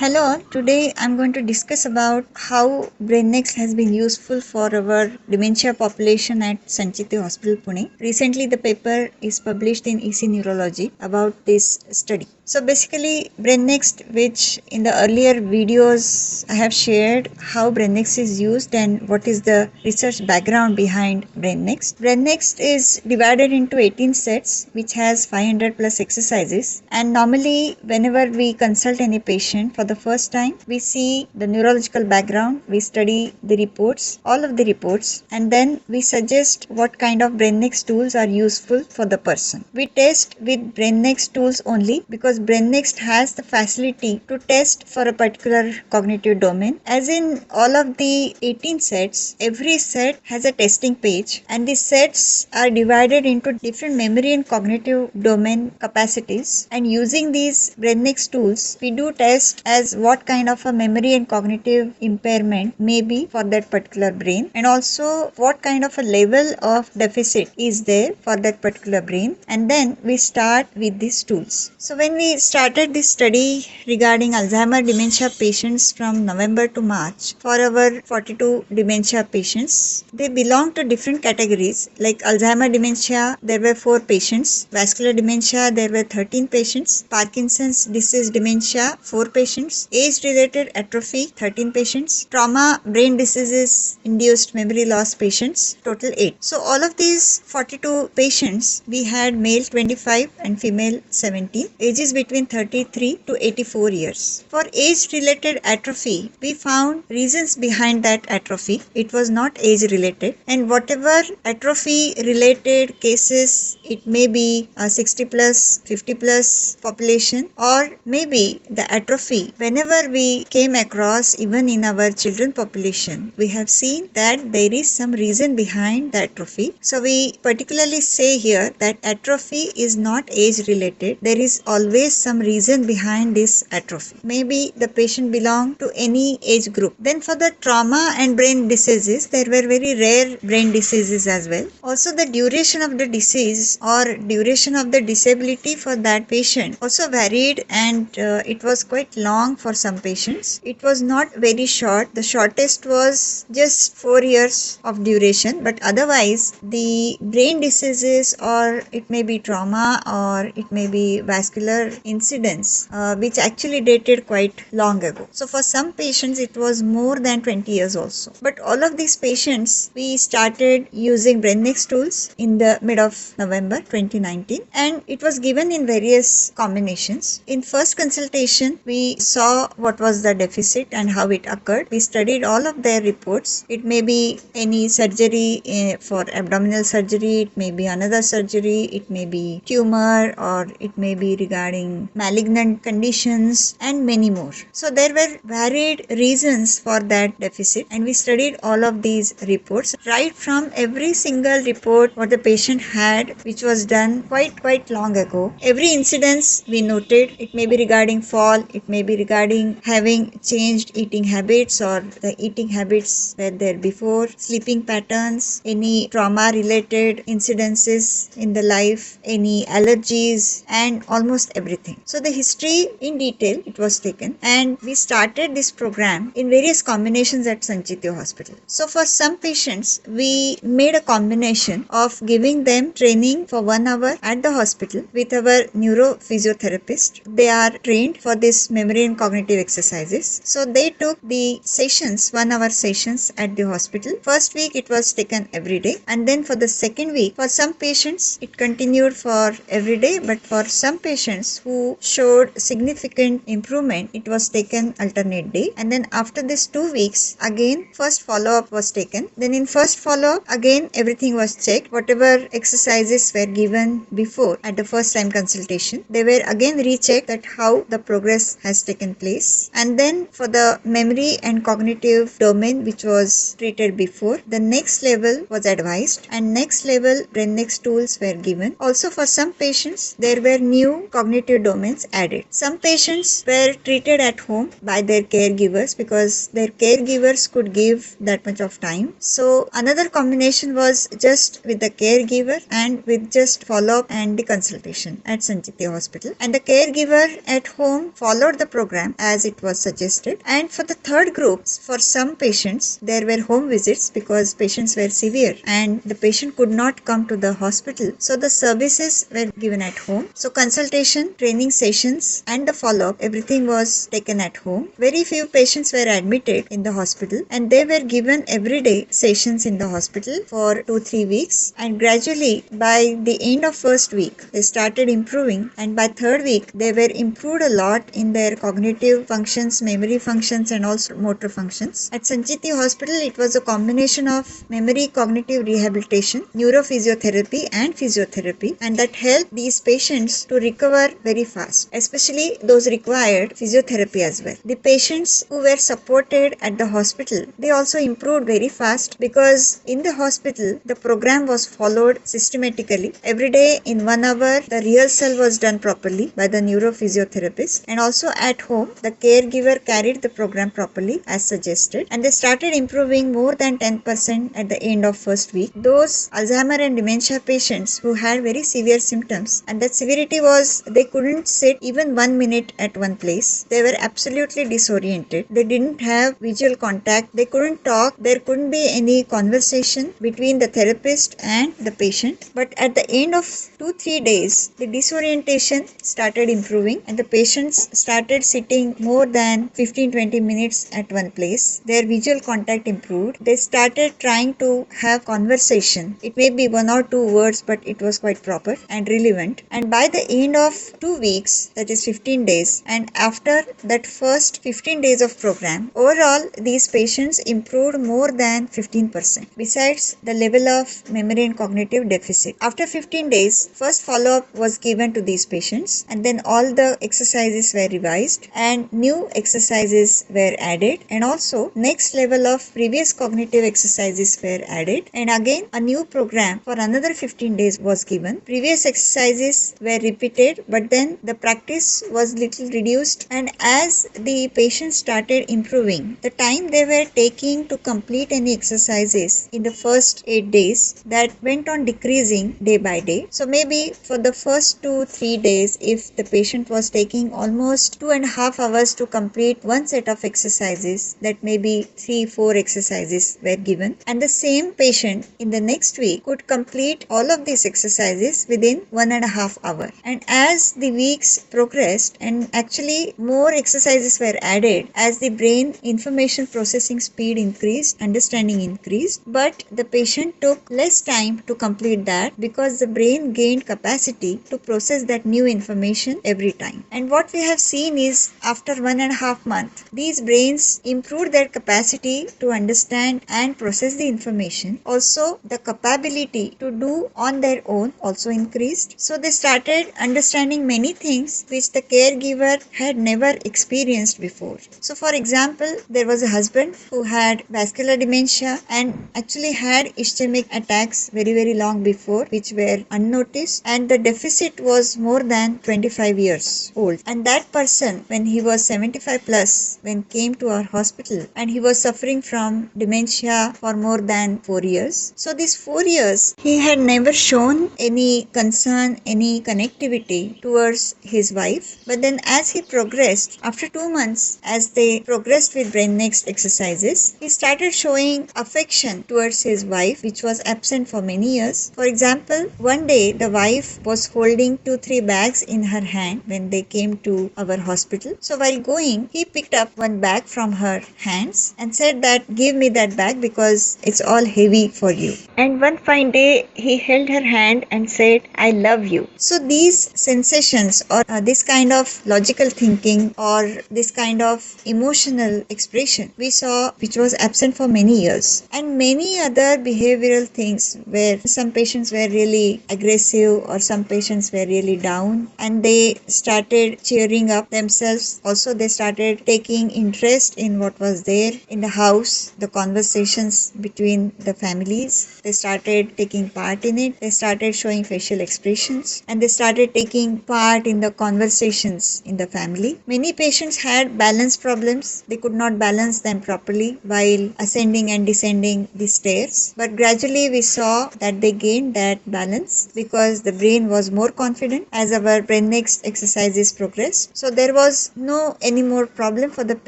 Hello, all. Today I'm going to discuss about how BrainNext has been useful for our dementia population at Sancheti Hospital, Pune. Recently, the paper is published in EC Neurology about this study. So basically, BrainNext, which in the earlier videos I have shared how BrainNext is used and what is the research background behind BrainNext. BrainNext is divided into 18 sets, which has 500 plus exercises. And normally, whenever we consult any patient for the first time, we see the neurological background, we study the reports, all of the reports, and then we suggest what kind of BrainNext tools are useful for the person. We test with BrainNext tools only because BrainNext has the facility to test for a particular cognitive domain. As in all of the 18 sets, every set has a testing page, and the sets are divided into different memory and cognitive domain capacities. And using these BrainNext tools, we do test as what kind of a memory and cognitive impairment may be for that particular brain, and also what kind of a level of deficit is there for that particular brain. And then we start with these tools. So when we started this study regarding Alzheimer dementia patients from November to March, for our 42 dementia patients, they belong to different categories. Like Alzheimer dementia, there were 4 patients. Vascular dementia, there were 13 patients. Parkinson's disease dementia, 4 patients. Age-related atrophy, 13 patients. Trauma, brain diseases induced memory loss patients, total 8. So all of these 42 patients, we had male 25 and female 17. Ages between 33 to 84 years. For age-related atrophy, we found reasons behind that atrophy. It was not age-related, and whatever atrophy-related cases, it may be a 60 plus, 50 plus population, or maybe the atrophy. Whenever we came across, even in our children population, we have seen that there is some reason behind the atrophy. So we particularly say here that atrophy is not age-related. There is always some reason behind this atrophy. Maybe the patient belong to any age group. Then for the trauma and brain diseases, there were very rare brain diseases as well. Also the duration of the disease or duration of the disability for that patient also varied, and it was quite long for some patients. It was not very short. The shortest was just 4 years of duration, but otherwise the brain diseases, or it may be trauma, or it may be vascular incidents, which actually dated quite long ago. So for some patients it was more than 20 years also. But all of these patients, we started using BrainNext tools in the mid of November 2019, and it was given in various combinations. In first consultation, we saw what was the deficit and how it occurred. We studied all of their reports. It may be any surgery for abdominal surgery, it may be another surgery, it may be tumor, or it may be regarding malignant conditions, and many more. So there were varied reasons for that deficit, and we studied all of these reports, right from every single report what the patient had, which was done quite long ago. Every incidence we noted. It may be regarding fall, it may be regarding having changed eating habits, or the eating habits were there before, sleeping patterns, any trauma related incidences in the life, any allergies, and almost everything. So the history in detail, it was taken, and we started this program in various combinations at Sancheti Hospital. So for some patients, we made a combination of giving them training for 1 hour at the hospital with our neurophysiotherapist. They are trained for this memory and cognitive exercises. So they took the sessions, 1 hour sessions at the hospital. First week it was taken every day, and then for the second week, for some patients it continued for every day, but for some patients who showed significant improvement, it was taken alternate day. And then after this 2 weeks, again first follow-up was taken. Then in first follow-up, again everything was checked. Whatever exercises were given before at the first time consultation, they were again rechecked that how the progress has taken place. And then for the memory and cognitive domain which was treated before, the next level was advised, and next level BrainNext tools were given. Also for some patients, there were new cognitive cognitive domains added. Some patients were treated at home by their caregivers because their caregivers could give that much of time. So another combination was just with the caregiver and with just follow-up and the consultation at Sancheti Hospital. And the caregiver at home followed the program as it was suggested. And for the third group, for some patients, there were home visits because patients were severe and the patient could not come to the hospital. So the services were given at home. So consultation, training sessions and the follow-up, everything was taken at home. Very few patients were admitted in the hospital and they were given everyday sessions in the hospital for 2-3 weeks, and gradually by the end of first week they started improving, and by third week they were improved a lot in their cognitive functions, memory functions and also motor functions. At Sancheti Hospital it was a combination of memory cognitive rehabilitation, neurophysiotherapy and physiotherapy, and that helped these patients to recover very fast, especially those required physiotherapy as well. The patients who were supported at the hospital, they also improved very fast because in the hospital the program was followed systematically. Every day in 1 hour the rehearsal was done properly by the neurophysiotherapist, and also at home the caregiver carried the program properly as suggested, and they started improving more than 10% at the end of first week. Those Alzheimer and dementia patients who had very severe symptoms, and that severity was they couldn't sit even 1 minute at one place. They were absolutely disoriented. They didn't have visual contact. They couldn't talk. There couldn't be any conversation between the therapist and the patient. But at the end of 2-3 days, the disorientation started improving and the patients started sitting more than 15-20 minutes at one place. Their visual contact improved. They started trying to have conversation. It may be 1 or 2 words, but it was quite proper and relevant. And by the end of 2 weeks, that is 15 days, and after that first 15 days of program, overall these patients improved more than 15% besides the level of memory and cognitive deficit. After 15 days, first follow-up was given to these patients, and then all the exercises were revised and new exercises were added, and also next level of previous cognitive exercises were added, and again a new program for another 15 days was given. Previous exercises were repeated, but then the practice was little reduced, and as the patients started improving, the time they were taking to complete any exercises in the first 8 days, that went on decreasing day by day. So maybe for the first 2-3 days, if the patient was taking almost 2.5 hours to complete one set of exercises, that maybe 3-4 exercises were given, and the same patient in the next week could complete all of these exercises within 1.5 hours. And as the weeks progressed and actually more exercises were added, as the brain information processing speed increased, understanding increased, but the patient took less time to complete that because the brain gained capacity to process that new information every time. And what we have seen is after 1.5 months, these brains improved their capacity to understand and process the information. Also, the capability to do on their own also increased. So they started understanding many things which the caregiver had never experienced before. So for example, there was a husband who had vascular dementia and actually had ischemic attacks very long before, which were unnoticed, and the deficit was more than 25 years old. And that person, when he was 75 plus, when came to our hospital, and he was suffering from dementia for more than 4 years. So these 4 years, he had never shown any concern, any connectivity towards his wife. But then as he progressed, after 2 months, as they progressed with BrainNext exercises, he started showing affection towards his wife, which was absent for many years. For example, one day the wife was holding 2-3 bags in her hand when they came to our hospital. So while going, he picked up one bag from her hands and said that, "Give me that bag because it's all heavy for you." And one fine day, he held her hand and said, "I love you." So these sensations or this kind of logical thinking or this kind of emotional expression we saw, which was absent for many years. And many other behavioral things where some patients were really aggressive or some patients were really down and they started cheering up themselves. Also, they started taking interest in what was there in the house, the conversations between the families. They started taking part in it. They started showing facial expressions and they started taking part part in the conversations in the family. Many patients had balance problems. They could not balance them properly while ascending and descending the stairs. But gradually we saw that they gained that balance because the brain was more confident as our BrainNext exercises progressed. So there was no any more problem for the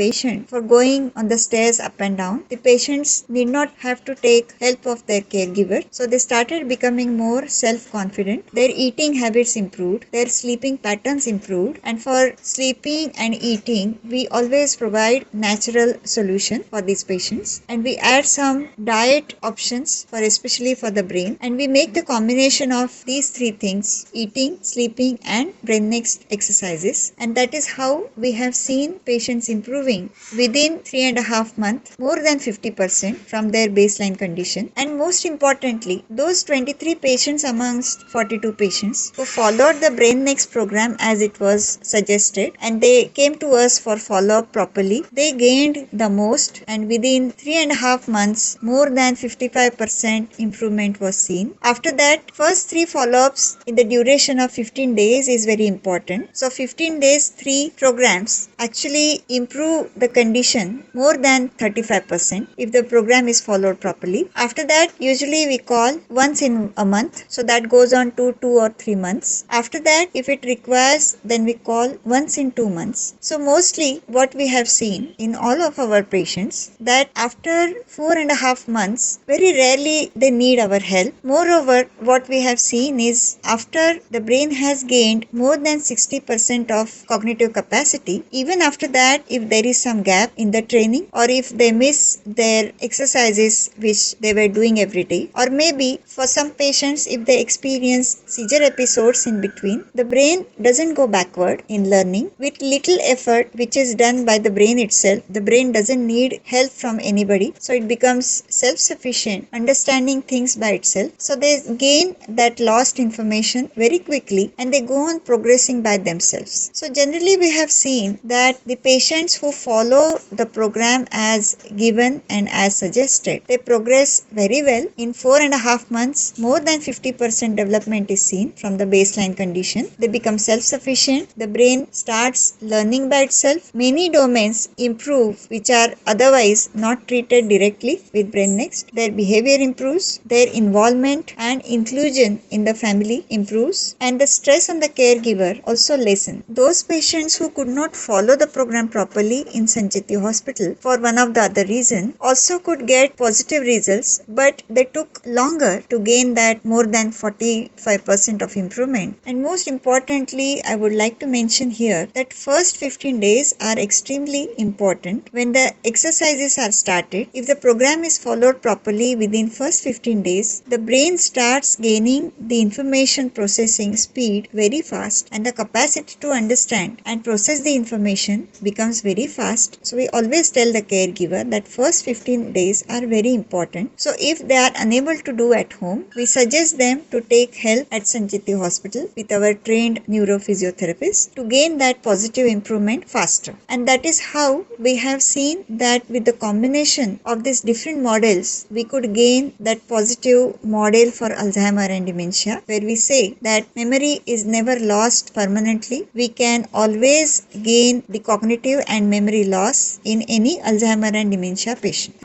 patient for going on the stairs up and down. The patients need not have to take help of their caregiver. So they started becoming more self-confident. Their eating habits improved. Their sleeping patterns improved. And for sleeping and eating, we always provide natural solution for these patients. And we add some diet options for especially for the brain. And we make the combination of these three things, eating, sleeping and BrainNext exercises. And that is how we have seen patients improving within 3.5 months more than 50% from their baseline condition. And most importantly, those 23 patients amongst 42 patients who followed the BrainNext program as it was suggested and they came to us for follow-up properly, they gained the most, and within 3.5 months more than 55% improvement was seen. After that, first 3 follow-ups in the duration of 15 days is very important. So 15 days 3 programs actually improve the condition more than 35% if the program is followed properly. After that, usually we call once in a month, so that goes on to 2 or 3 months. After that, if it requires, then we call once in 2 months. So mostly what we have seen in all of our patients that after 4.5 months, very rarely they need our help. Moreover, what we have seen is after the brain has gained more than 60% of cognitive capacity, even after that, if there is some gap in the training or if they miss their exercises which they were doing every day, or maybe for some patients if they experience seizure episodes in between, the brain doesn't go backward in learning. With little effort which is done by the brain itself, the brain doesn't need help from anybody, so it becomes self-sufficient, understanding things by itself. So they gain that lost information very quickly and they go on progressing by themselves. So generally we have seen that the patients who follow the program as given and as suggested, they progress very well. In 4.5 months, more than 50% development is seen from the baseline condition. They become self-sufficient. The brain starts learning by itself. Many domains improve which are otherwise not treated directly with BrainNext. Their behavior improves, their involvement and inclusion in the family improves, and the stress on the caregiver also lessens. Those patients who could not follow the program properly in Sancheti hospital for one of the other reason also could get positive results, but they took longer to gain that more than 45% of improvement. And most importantly, I would like to mention here that first 15 days are extremely important. When the exercises are started, if the program is followed properly within first 15 days, the brain starts gaining the information processing speed very fast and the capacity to understand and process the information becomes very fast. So we always tell the caregiver that first 15 days are very important. So if they are unable to do at home, we suggest them to take help at Sancheti hospital with our trained neurophysiotherapist to gain that positive improvement faster. And that is how we have seen that with the combination of these different models, we could gain that positive model for Alzheimer and dementia, where we say that memory is never lost permanently. We can always gain the cognitive and memory loss in any Alzheimer and dementia patient.